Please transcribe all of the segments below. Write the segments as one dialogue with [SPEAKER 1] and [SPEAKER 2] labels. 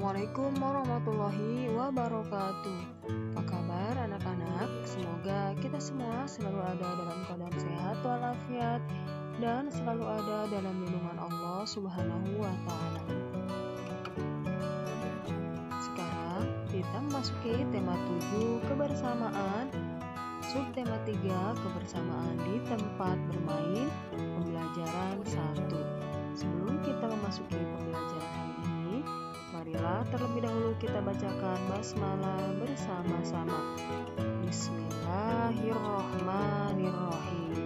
[SPEAKER 1] Assalamualaikum warahmatullahi wabarakatuh. Apa kabar anak-anak? Semoga kita semua selalu ada dalam keadaan sehat walafiat dan selalu ada dalam lindungan Allah Subhanahu wa Ta'ala. Sekarang kita memasuki tema 7 kebersamaan, subtema 3 kebersamaan di tempat bermain, pembelajaran 1. Sebelum kita memasuki pembelajaran hari ini, marilah terlebih dahulu kita bacakan basmalah bersama-sama. Bismillahirrahmanirrahim.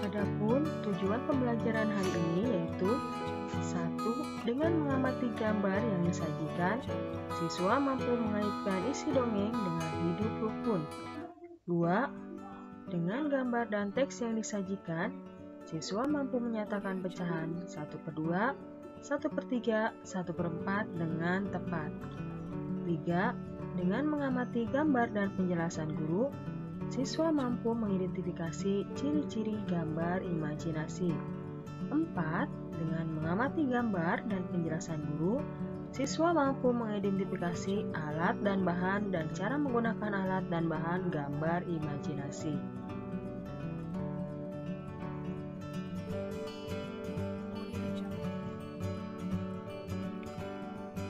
[SPEAKER 1] Adapun tujuan pembelajaran hari ini yaitu 1. Dengan mengamati gambar yang disajikan, siswa mampu mengaitkan isi dongeng dengan hidup rukun. 2. Dengan gambar dan teks yang disajikan, siswa mampu menyatakan pecahan 1/2, 1/3, 1/4 dengan tepat. 3. Dengan mengamati gambar dan penjelasan guru, siswa mampu mengidentifikasi ciri-ciri gambar imajinasi. 4. Dengan mengamati gambar dan penjelasan guru, siswa mampu mengidentifikasi alat dan bahan dan cara menggunakan alat dan bahan gambar imajinasi.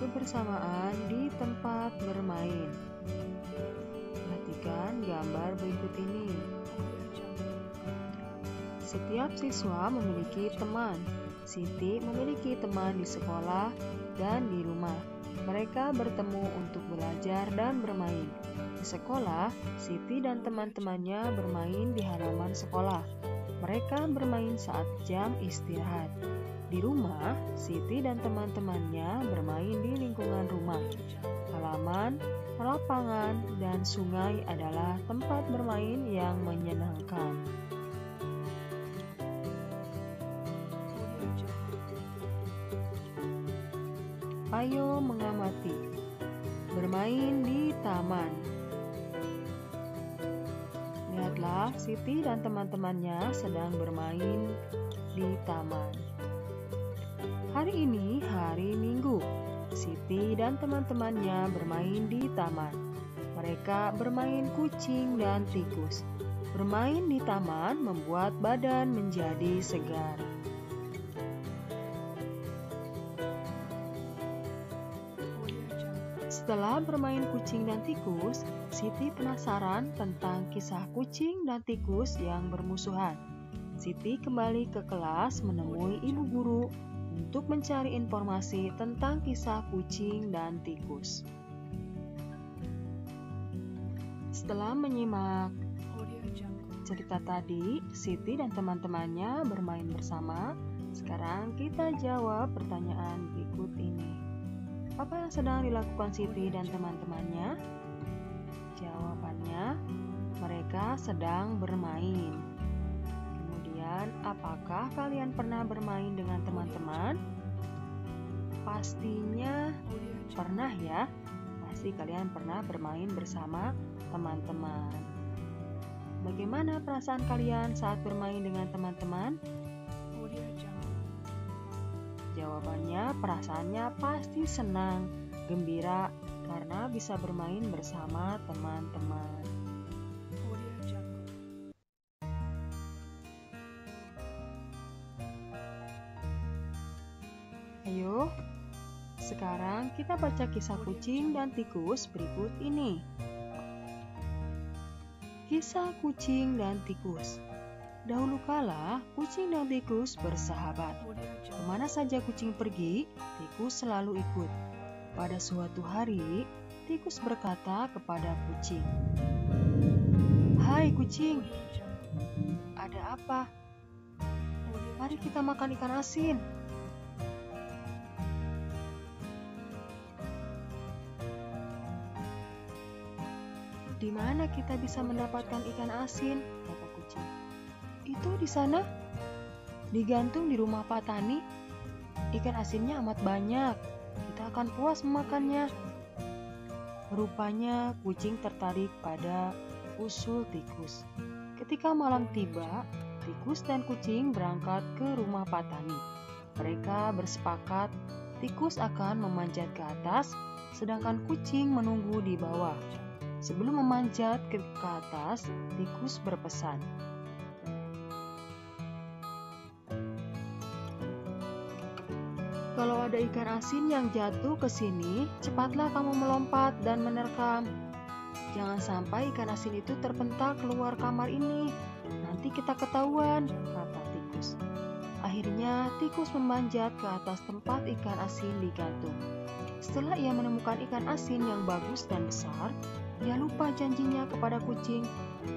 [SPEAKER 1] Kebersamaan di tempat bermain. Perhatikan gambar berikut ini. Setiap siswa memiliki teman. Siti memiliki teman di sekolah dan di rumah. Mereka bertemu untuk belajar dan bermain. Di sekolah, Siti dan teman-temannya bermain di halaman sekolah. Mereka bermain saat jam istirahat. Di rumah, Siti dan teman-temannya bermain di lingkungan rumah. Halaman, lapangan, dan sungai adalah tempat bermain yang menyenangkan. Ayo mengamati. Bermain di taman. Lihatlah, Siti dan teman-temannya sedang bermain di taman. Hari ini hari Minggu. Siti dan teman-temannya bermain di taman. Mereka bermain kucing dan tikus. Bermain di taman membuat badan menjadi segar. Setelah bermain kucing dan tikus, Siti penasaran tentang kisah kucing dan tikus yang bermusuhan. Siti kembali ke kelas menemui ibu guru untuk mencari informasi tentang kisah kucing dan tikus. Setelah menyimak cerita tadi, Siti dan teman-temannya bermain bersama. Sekarang kita jawab pertanyaan berikut ini. Apa yang sedang dilakukan Siti dan teman-temannya? Jawabannya, mereka sedang bermain. Apakah kalian pernah bermain dengan teman-teman? Pastinya pernah ya. Pasti kalian pernah bermain bersama teman-teman. Bagaimana perasaan kalian saat bermain dengan teman-teman? Jawabannya, perasaannya pasti senang, gembira karena bisa bermain bersama teman-teman. Ayo, sekarang kita baca kisah kucing dan tikus berikut ini. Kisah kucing dan tikus. Dahulu kala, kucing dan tikus bersahabat. Kemana saja kucing pergi, tikus selalu ikut. Pada suatu hari, tikus berkata kepada kucing, "Hai kucing, ada apa? Mari kita makan ikan asin." "Di mana kita bisa mendapatkan ikan asin?" kata kucing. "Itu di sana, digantung di rumah Pak Tani. Ikan asinnya amat banyak, kita akan puas memakannya." Rupanya kucing tertarik pada usul tikus. Ketika malam tiba, Tikus dan kucing berangkat ke rumah Pak Tani. Mereka bersepakat tikus akan memanjat ke atas, sedangkan kucing menunggu di bawah. Sebelum memanjat ke atas, tikus berpesan, "Kalau ada ikan asin yang jatuh ke sini, cepatlah kamu melompat dan menerkam. Jangan sampai ikan asin itu terpental keluar kamar ini. Nanti kita ketahuan," kata tikus. Akhirnya, tikus memanjat ke atas tempat ikan asin digantung. Setelah ia menemukan ikan asin yang bagus dan besar, ia lupa janjinya kepada kucing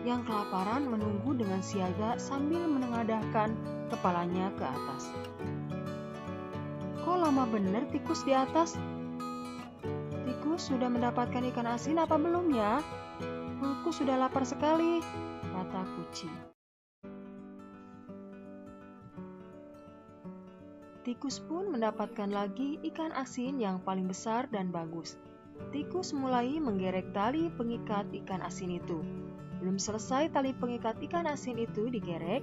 [SPEAKER 1] yang kelaparan menunggu dengan siaga sambil menengadahkan kepalanya ke atas. "Kok lama bener tikus di atas? Tikus sudah mendapatkan ikan asin apa belum ya? Perutku sudah lapar sekali," kata kucing. Tikus pun mendapatkan lagi ikan asin yang paling besar dan bagus. Tikus mulai menggerek tali pengikat ikan asin itu. Belum selesai tali pengikat ikan asin itu digerek,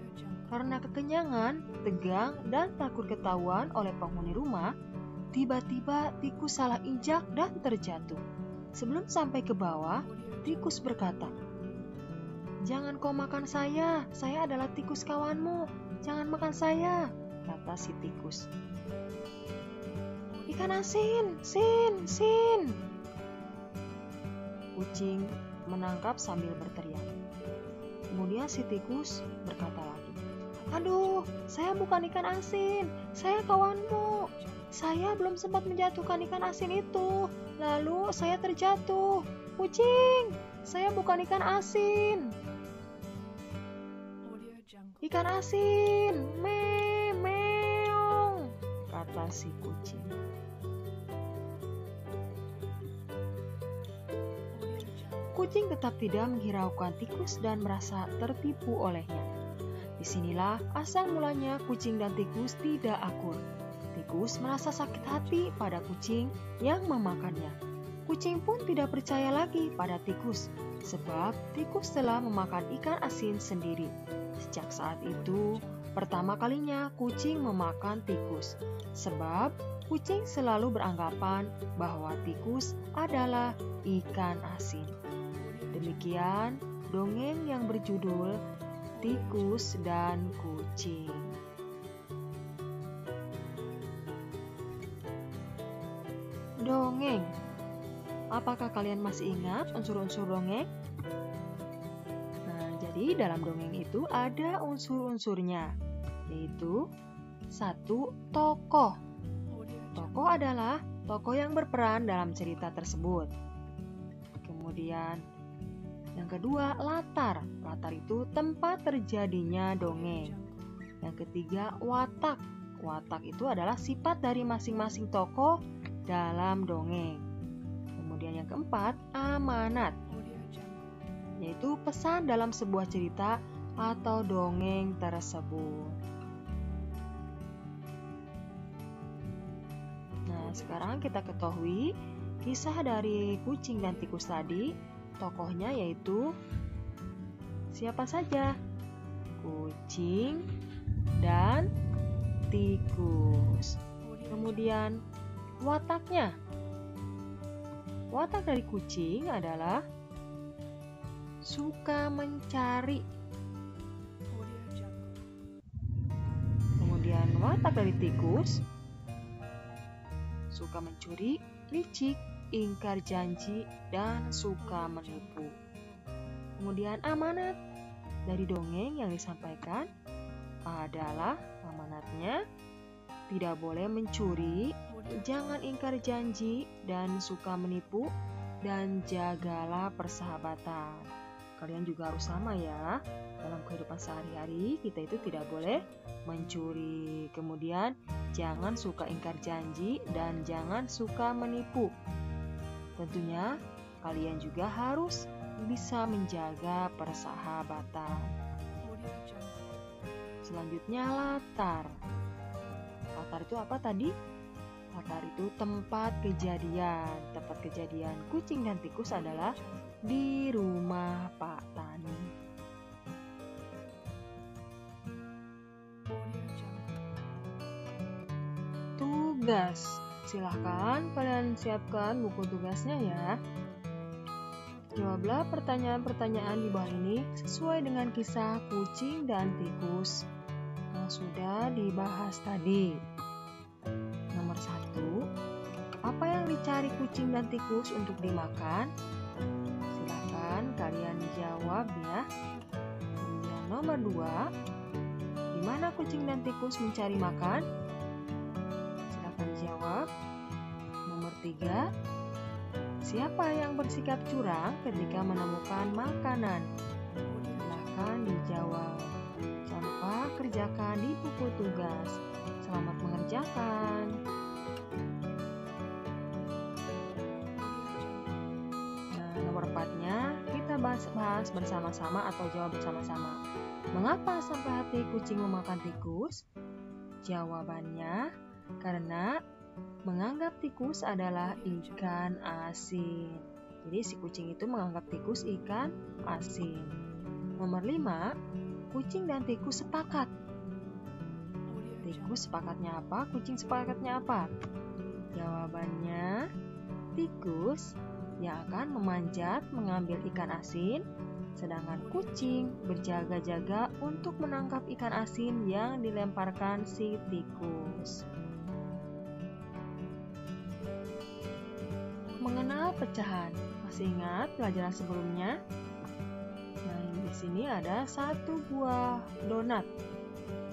[SPEAKER 1] karena kekenyangan, tegang, dan takut ketahuan oleh penghuni rumah, tiba-tiba tikus salah injak dan terjatuh. Sebelum sampai ke bawah, tikus berkata, "Jangan kau makan saya adalah tikus kawanmu. Jangan makan saya," kata si tikus. "Ikan asin, sin." Kucing menangkap sambil berteriak. Kemudian si tikus berkata lagi, "Aduh, saya bukan ikan asin, saya kawanmu. Saya belum sempat menjatuhkan ikan asin itu, lalu saya terjatuh. Kucing, saya bukan ikan asin." "Ikan asin, meong," kata si kucing. Kucing tetap tidak menghiraukan tikus dan merasa tertipu olehnya. Disinilah asal mulanya kucing dan tikus tidak akur. Tikus merasa sakit hati pada kucing yang memakannya. Kucing pun tidak percaya lagi pada tikus, sebab tikus telah memakan ikan asin sendiri. Sejak saat itu, pertama kalinya kucing memakan tikus, sebab kucing selalu beranggapan bahwa tikus adalah ikan asin. Demikian dongeng yang berjudul Tikus dan Kucing. Dongeng. Apakah kalian masih ingat unsur-unsur dongeng? Nah, jadi dalam dongeng itu ada unsur-unsurnya, yaitu 1. Tokoh. Tokoh adalah tokoh yang berperan dalam cerita tersebut. Kemudian yang kedua, latar. Latar itu tempat terjadinya dongeng. Yang ketiga, watak. Watak itu adalah sifat dari masing-masing tokoh dalam dongeng. Kemudian yang keempat, amanat, yaitu pesan dalam sebuah cerita atau dongeng tersebut. Nah, sekarang kita ketahui kisah dari kucing dan tikus tadi. Tokohnya yaitu siapa saja? Kucing dan tikus. Kemudian wataknya. Watak dari kucing adalah suka mencari. Kemudian watak dari tikus suka mencuri, licik, ingkar janji, dan suka menipu. Kemudian amanat dari dongeng yang disampaikan adalah amanatnya tidak boleh mencuri, jangan ingkar janji, dan suka menipu, dan jagalah persahabatan. Kalian juga harus sama ya. Dalam kehidupan sehari-hari kita itu tidak boleh mencuri. Kemudian jangan suka ingkar janji dan jangan suka menipu. Tentunya kalian juga harus bisa menjaga persahabatan. Selanjutnya latar. Latar itu apa tadi? Latar itu tempat kejadian. Tempat kejadian kucing dan tikus adalah di rumah Pak Tani. tugas. Silahkan kalian siapkan buku tugasnya ya. Jawablah pertanyaan-pertanyaan di bawah ini sesuai dengan kisah kucing dan tikus yang sudah dibahas tadi. Nomor 1, apa yang dicari kucing dan tikus untuk dimakan? Silahkan kalian jawab ya. Kemudian nomor 2, di mana kucing dan tikus mencari makan? Silahkan jawab. Nomor 3, siapa yang bersikap curang ketika menemukan makanan? Silahkan dijawab. Jangan lupa kerjakan di buku tugas. Selamat mengerjakan. Nah, nomor 4-nya kita bahas bersama-sama atau jawab bersama-sama. Mengapa sampai hati kucing memakan tikus? Jawabannya karena menganggap tikus adalah ikan asin. Jadi si kucing itu menganggap tikus ikan asin. Nomor 5, kucing dan tikus sepakat. Tikus sepakatnya apa? Kucing sepakatnya apa? Jawabannya tikus yang akan memanjat mengambil ikan asin, sedangkan kucing berjaga-jaga untuk menangkap ikan asin yang dilemparkan si tikus. Mengenal pecahan. Masih ingat pelajaran sebelumnya? Nah, di sini ada 1 buah donat.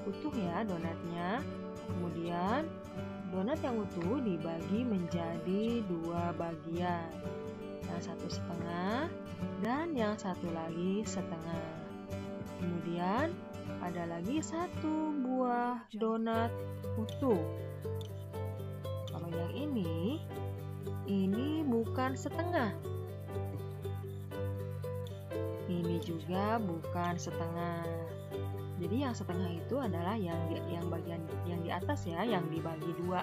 [SPEAKER 1] Utuh ya donatnya. Kemudian donat yang utuh dibagi menjadi 2 bagian. Yang 1 setengah dan yang 1 lagi setengah. Kemudian ada lagi 1 buah donat utuh. Kalau yang ini bukan setengah. Ini juga bukan setengah. Jadi yang setengah itu adalah yang bagian yang di atas ya, yang dibagi 2.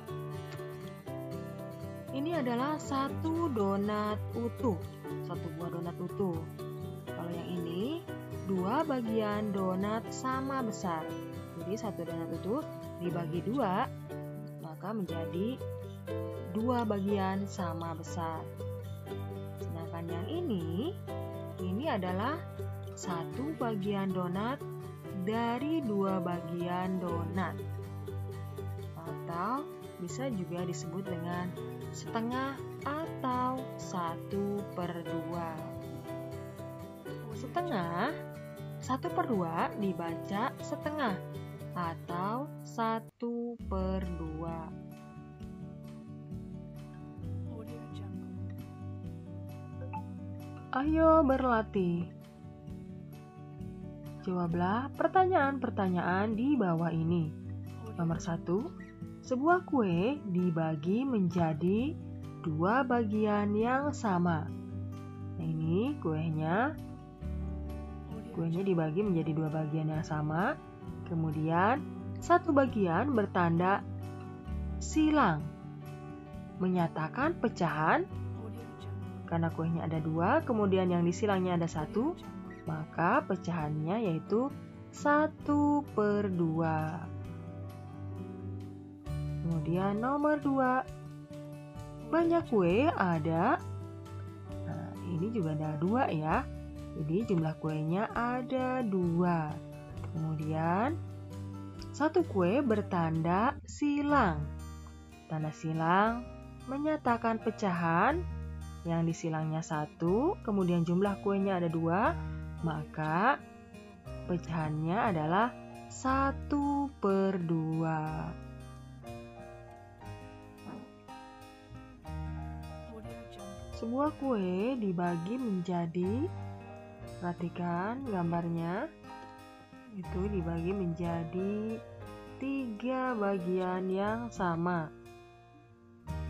[SPEAKER 1] Ini adalah 1 donat utuh, 1 buah donat utuh. Kalau yang ini 2 bagian donat sama besar. Jadi 1 donat utuh dibagi 2, maka menjadi 2 bagian sama besar. Sedangkan yang ini adalah 1 bagian donat dari 2 bagian donat. Atau bisa juga disebut dengan setengah atau 1/2. Setengah, 1/2 dibaca setengah atau 1/2. Ayo berlatih. Jawablah pertanyaan-pertanyaan di bawah ini. Nomor 1, sebuah kue dibagi menjadi 2 bagian yang sama. Nah, ini kuenya dibagi menjadi 2 bagian yang sama. Kemudian 1 bagian bertanda silang, menyatakan pecahan. Karena kuenya ada 2, kemudian yang disilangnya ada 1, maka pecahannya yaitu 1/2. Kemudian nomor 2, banyak kue ada. Nah, ini juga ada 2 ya. Jadi jumlah kuenya ada 2. Kemudian 1 kue bertanda silang. Tanda silang menyatakan pecahan. Yang disilangnya 1, kemudian jumlah kuenya ada 2, maka pecahannya adalah 1/2. Sebuah kue dibagi menjadi, perhatikan gambarnya, itu dibagi menjadi 3 bagian yang sama.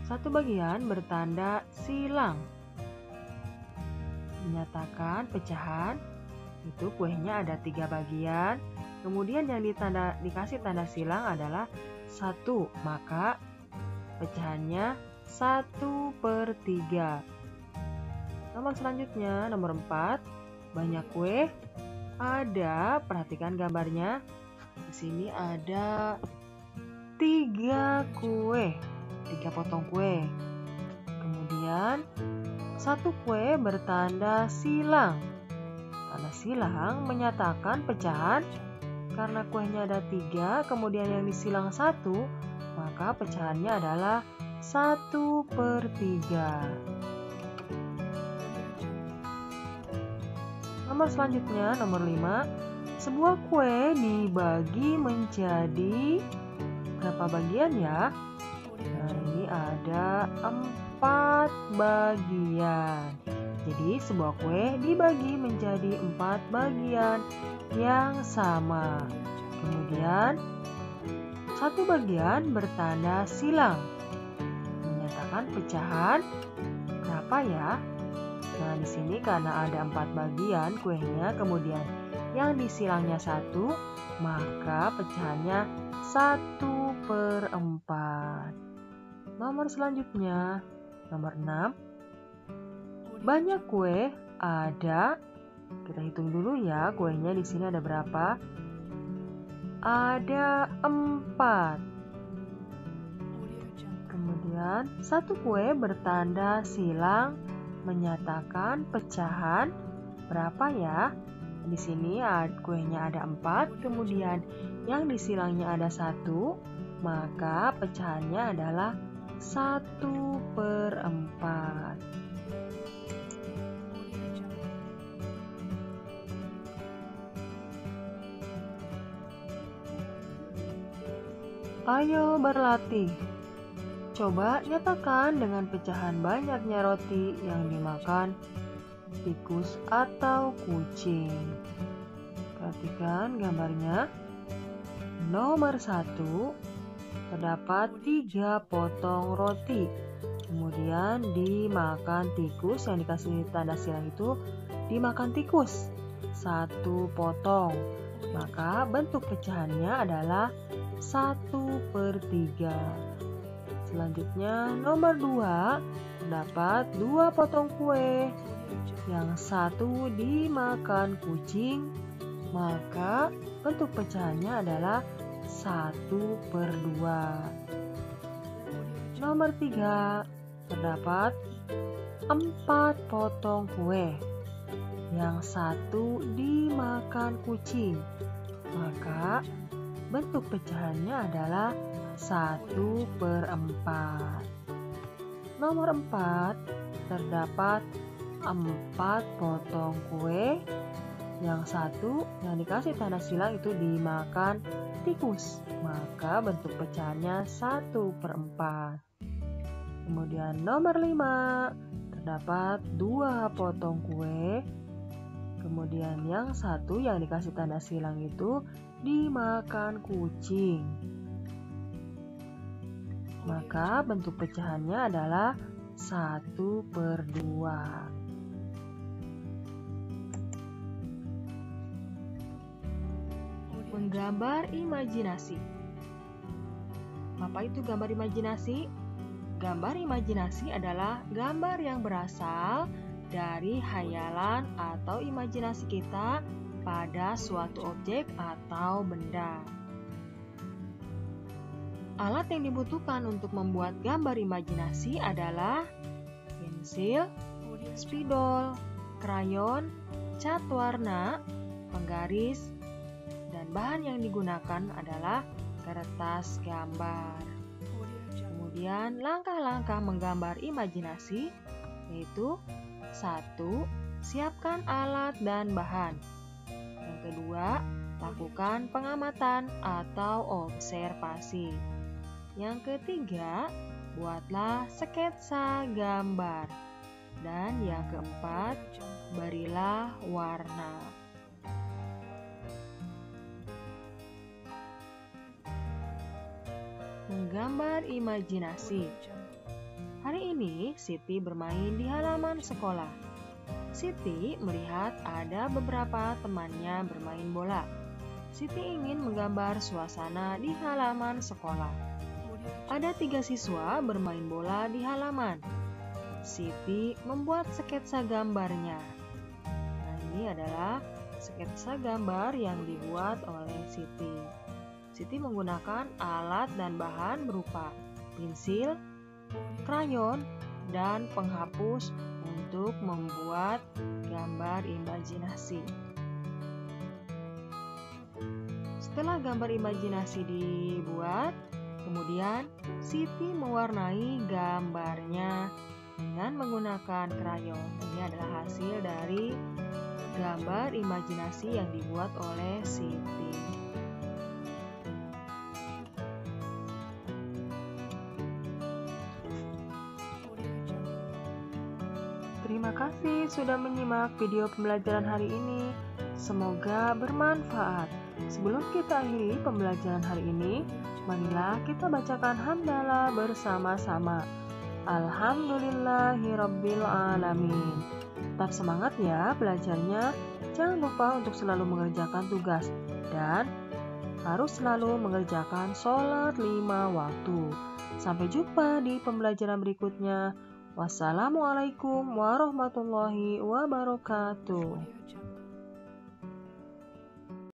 [SPEAKER 1] 1 bagian bertanda silang, menyatakan pecahan. Itu kuenya ada 3 bagian. Kemudian yang dikasih tanda silang adalah 1, maka pecahannya 1/3. Nomor selanjutnya, nomor 4, banyak kue ada. Perhatikan gambarnya. Di sini ada 3 kue. 3 potong kue. Kemudian 1 kue bertanda silang. Tanda silang menyatakan pecahan. Karena kuenya ada 3, kemudian yang disilang 1, maka pecahannya adalah 1/3. Nomor selanjutnya, nomor 5. Sebuah kue dibagi menjadi berapa bagian ya? Nah, ini ada 4 bagian. Jadi sebuah kue dibagi menjadi 4 bagian yang sama. Kemudian 1 bagian bertanda silang. Menyatakan pecahan berapa ya? Nah, di sini karena ada 4 bagian kuenya, kemudian yang disilangnya 1, maka pecahannya 1/4. Nomor selanjutnya, nomor 6. Banyak kue ada. Kita hitung dulu ya, kuenya di sini ada berapa? Ada 4. Kemudian 1 kue bertanda silang menyatakan pecahan berapa ya? Di sini kuenya ada 4, kemudian yang disilangnya ada 1, maka pecahannya adalah 1/4. Ayo berlatih. Coba nyatakan dengan pecahan banyaknya roti yang dimakan tikus atau kucing. Perhatikan gambarnya. Nomor 1, terdapat 3 potong roti. Kemudian dimakan tikus, yang dikasih tanda silang itu dimakan tikus 1 potong. Maka bentuk pecahannya adalah 1/3. Selanjutnya nomor 2, terdapat 2 potong kue. Yang 1 dimakan kucing, maka bentuk pecahannya adalah 1/2. Nomor 3, terdapat 4 potong kue. Yang 1 dimakan kucing, maka bentuk pecahannya adalah 1/4. Nomor 4, terdapat 4 potong kue. Yang 1 yang dikasih tanda silang itu dimakan tikus, maka bentuk pecahannya 1/4. Kemudian nomor 5, terdapat 2 potong kue. Kemudian yang 1 yang dikasih tanda silang itu dimakan kucing, maka bentuk pecahannya adalah 1/2. Menggambar imajinasi. Apa itu gambar imajinasi? Gambar imajinasi adalah gambar yang berasal dari hayalan atau imajinasi kita pada suatu objek atau benda. Alat yang dibutuhkan untuk membuat gambar imajinasi adalah pensil, spidol, krayon, cat warna, penggaris, dan bahan yang digunakan adalah kertas gambar. Kemudian langkah-langkah menggambar imajinasi yaitu 1. Siapkan alat dan bahan. Yang kedua, lakukan pengamatan atau observasi. Yang ketiga, buatlah sketsa gambar. Dan yang keempat, berilah warna. Menggambar imajinasi. Hari ini Siti bermain di halaman sekolah. Siti melihat ada beberapa temannya bermain bola. Siti ingin menggambar suasana di halaman sekolah. Ada 3 siswa bermain bola di halaman. Siti membuat sketsa gambarnya. Nah, ini adalah sketsa gambar yang dibuat oleh Siti. Siti menggunakan alat dan bahan berupa pensil, krayon, dan penghapus untuk membuat gambar imajinasi. Setelah gambar imajinasi dibuat, kemudian Siti mewarnai gambarnya dengan menggunakan krayon. Ini adalah hasil dari gambar imajinasi yang dibuat oleh Siti. Terima kasih sudah menyimak video pembelajaran hari ini. Semoga bermanfaat. Sebelum kita akhiri pembelajaran hari ini, marilah kita bacakan hamdalah bersama-sama. Alhamdulillahirabbil alamin. Tetap semangat ya belajarnya. Jangan lupa untuk selalu mengerjakan tugas dan harus selalu mengerjakan sholat 5 waktu. Sampai jumpa di pembelajaran berikutnya. Wassalamualaikum warahmatullahi wabarakatuh.